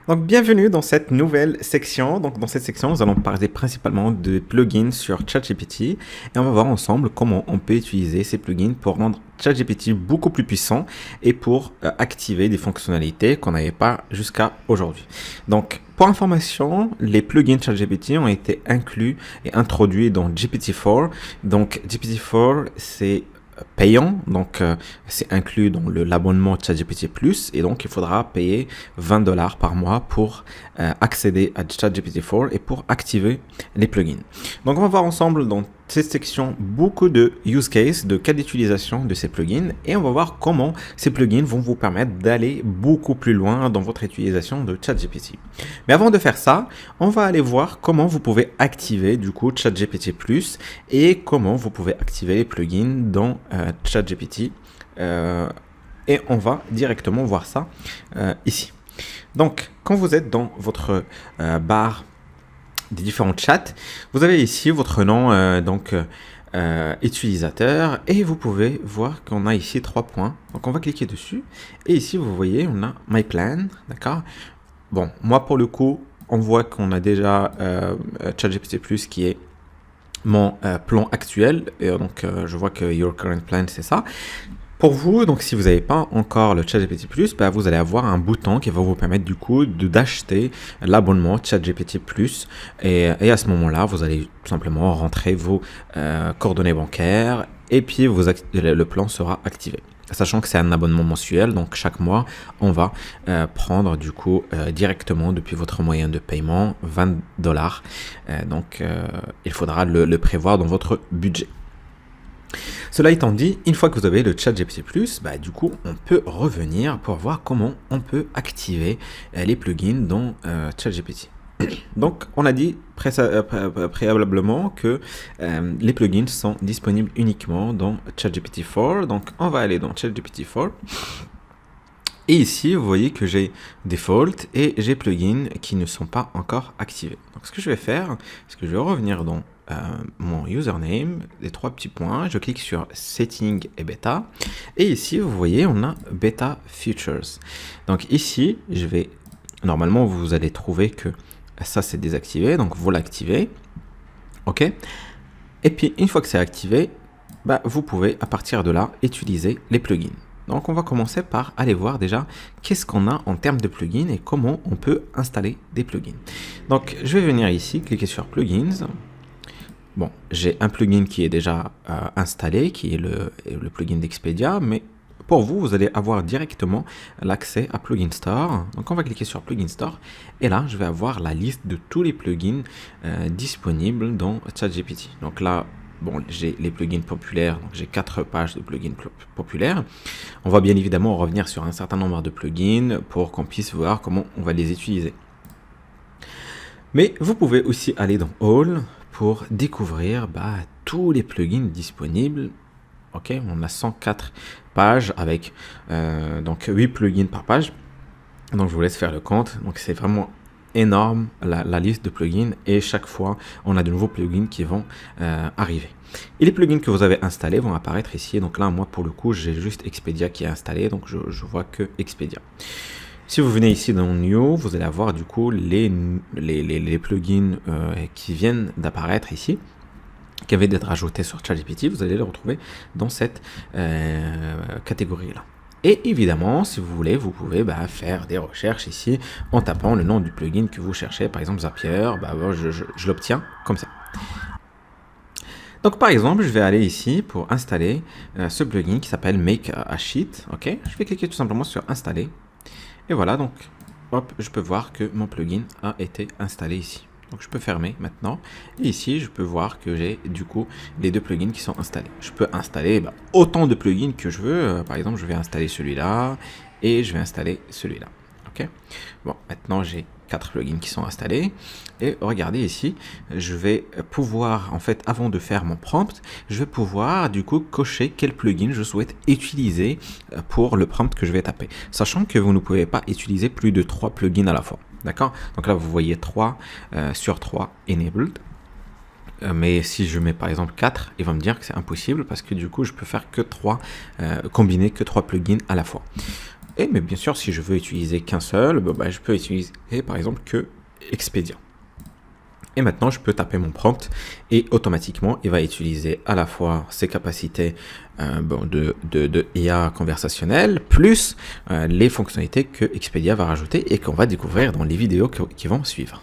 Donc, bienvenue dans cette nouvelle section. Donc, dans cette section, nous allons parler principalement de plugins sur ChatGPT et on va voir ensemble comment on peut utiliser ces plugins pour rendre ChatGPT beaucoup plus puissant et pour activer des fonctionnalités qu'on n'avait pas jusqu'à aujourd'hui. Donc, pour information, les plugins ChatGPT ont été inclus et introduits dans GPT-4. Donc, GPT-4, c'est payant, donc c'est inclus dans l'abonnement ChatGPT Plus et donc il faudra payer $20 par mois pour accéder à ChatGPT 4 et pour activer les plugins. Donc on va voir ensemble dans cette section beaucoup de use cases, de cas d'utilisation de ces plugins et on va voir comment ces plugins vont vous permettre d'aller beaucoup plus loin dans votre utilisation de ChatGPT. Mais avant de faire ça, on va aller voir comment vous pouvez activer du coup ChatGPT Plus et comment vous pouvez activer les plugins dans ChatGPT et on va directement voir ça ici. Donc, quand vous êtes dans votre barre des différents chats, vous avez ici votre nom utilisateur et vous pouvez voir qu'on a ici 3 points. Donc, on va cliquer dessus et ici, vous voyez, on a My Plan, d'accord? Bon, moi, pour le coup, on voit qu'on a déjà ChatGPT Plus qui est mon plan actuel. Et donc, je vois que Your Current Plan, c'est ça. Pour vous, donc si vous n'avez pas encore le ChatGPT+, vous allez avoir un bouton qui va vous permettre du coup d'acheter l'abonnement ChatGPT+. Et à ce moment-là, vous allez tout simplement rentrer vos coordonnées bancaires et puis le plan sera activé. Sachant que c'est un abonnement mensuel, donc chaque mois, on va prendre du coup directement depuis votre moyen de paiement $20. Donc, il faudra le prévoir dans votre budget. Cela étant dit, une fois que vous avez le ChatGPT+, du coup, on peut revenir pour voir comment on peut activer les plugins dans ChatGPT. Donc, on a dit préalablement que les plugins sont disponibles uniquement dans ChatGPT 4. Donc, on va aller dans ChatGPT 4. Et ici, vous voyez que j'ai Default et j'ai plugins qui ne sont pas encore activés. Donc, ce que je vais faire, c'est que je vais revenir dans mon username, les 3 petits points, je clique sur Setting et Beta. Et ici, vous voyez, on a Beta Features. Donc ici, normalement, vous allez trouver que ça, c'est désactivé. Donc, vous l'activez. OK. Et puis, une fois que c'est activé, vous pouvez, à partir de là, utiliser les plugins. Donc, on va commencer par aller voir déjà qu'est-ce qu'on a en termes de plugins et comment on peut installer des plugins. Donc, je vais venir ici, cliquer sur Plugins. Bon, j'ai un plugin qui est déjà installé, qui est le plugin d'Expedia, mais pour vous, vous allez avoir directement l'accès à Plugin Store. Donc, on va cliquer sur Plugin Store et là, je vais avoir la liste de tous les plugins disponibles dans ChatGPT. Donc là, bon, j'ai les plugins populaires, donc j'ai 4 pages de plugins populaires. On va bien évidemment revenir sur un certain nombre de plugins pour qu'on puisse voir comment on va les utiliser. Mais vous pouvez aussi aller dans All pour découvrir tous les plugins disponibles. Ok, on a 104 pages avec donc 8 plugins par page. Donc je vous laisse faire le compte. Donc c'est vraiment énorme la liste de plugins et chaque fois on a de nouveaux plugins qui vont arriver. Et les plugins que vous avez installés vont apparaître ici. Donc là, moi pour le coup, j'ai juste Expedia qui est installé, donc je vois que Expedia. Si vous venez ici dans New, vous allez avoir du coup les plugins qui viennent d'apparaître ici, qui avaient d'être ajoutés sur ChatGPT. Vous allez les retrouver dans cette catégorie-là. Et évidemment, si vous voulez, vous pouvez faire des recherches ici en tapant le nom du plugin que vous cherchez. Par exemple, Zapier, je l'obtiens comme ça. Donc par exemple, je vais aller ici pour installer ce plugin qui s'appelle Make a Sheet. Ok, je vais cliquer tout simplement sur Installer. Et voilà, donc, hop, je peux voir que mon plugin a été installé ici. Donc, je peux fermer maintenant. Et ici, je peux voir que j'ai du coup les 2 plugins qui sont installés. Je peux installer autant de plugins que je veux. Par exemple, je vais installer celui-là et je vais installer celui-là. Ok. Bon, maintenant, j'ai 4 plugins qui sont installés. Et regardez ici, je vais pouvoir, en fait, avant de faire mon prompt, je vais pouvoir du coup cocher quel plugin je souhaite utiliser pour le prompt que je vais taper. Sachant que vous ne pouvez pas utiliser plus de 3 plugins à la fois. D'accord? Donc là, vous voyez 3 sur 3 enabled. Mais si je mets par exemple 4, il va me dire que c'est impossible parce que du coup, je peux faire que 3, combiner que 3 plugins à la fois. Et mais bien sûr, si je veux utiliser qu'un seul, je peux utiliser par exemple que Expedia. Et maintenant, je peux taper mon prompt et automatiquement, il va utiliser à la fois ses capacités de IA conversationnelle plus les fonctionnalités que Expedia va rajouter et qu'on va découvrir dans les vidéos qui vont suivre.